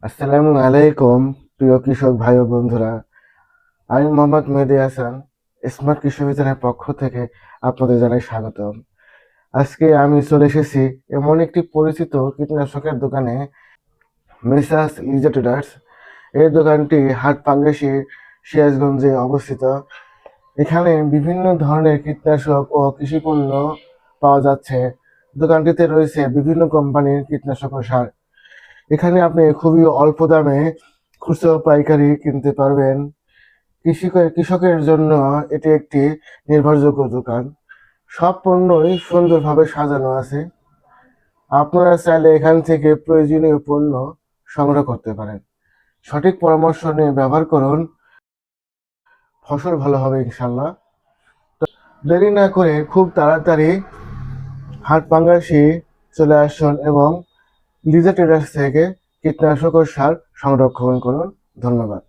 আসসালামু আলাইকুম প্রিয় কৃষক ভাই ও বন্ধুরা। আমি মোহাম্মদ মেহেদী হাসান, স্মার্ট কৃষি বিজ্ঞানের পক্ষ থেকে আপনাদের জানাই স্বাগতম। আজকে আমি চলে এসেছি এমন একটি পরিচিত কীটনাশকের দোকানে, মেসার্স লিজা ট্রেডার্স। এই দোকানটি হাটপাঙ্গাসী সিরাজগঞ্জে অবস্থিত। এখানে বিভিন্ন ধরনের কীটনাশক ও কৃষি পণ্য পাওয়া যাচ্ছে। দোকানটিতে রয়েছে বিভিন্ন কোম্পানির কীটনাশক ও সার। এখানে আপনি খুবই অল্প দামে খুচরো পাইকারি কিনতে পারবেন। কৃষকের জন্য এটি একটি নির্ভরযোগ্য দোকান। সব পণ্যই সুন্দরভাবে সাজানো আছে। আপনারা চাইলে এখান থেকে প্রয়োজনীয় পণ্য সংগ্রহ করতে পারেন। সঠিক পরামর্শ নিয়ে ব্যবহার করুন, ফসল ভালো হবে ইনশাল্লাহ। দেরি না করে খুব তাড়াতাড়ি হাটপাঙ্গাসী চলে আসুন এবং লিজা ট্রেডার্স থেকে কীটনাশক ও সার সংরক্ষণ করুন। ধন্যবাদ।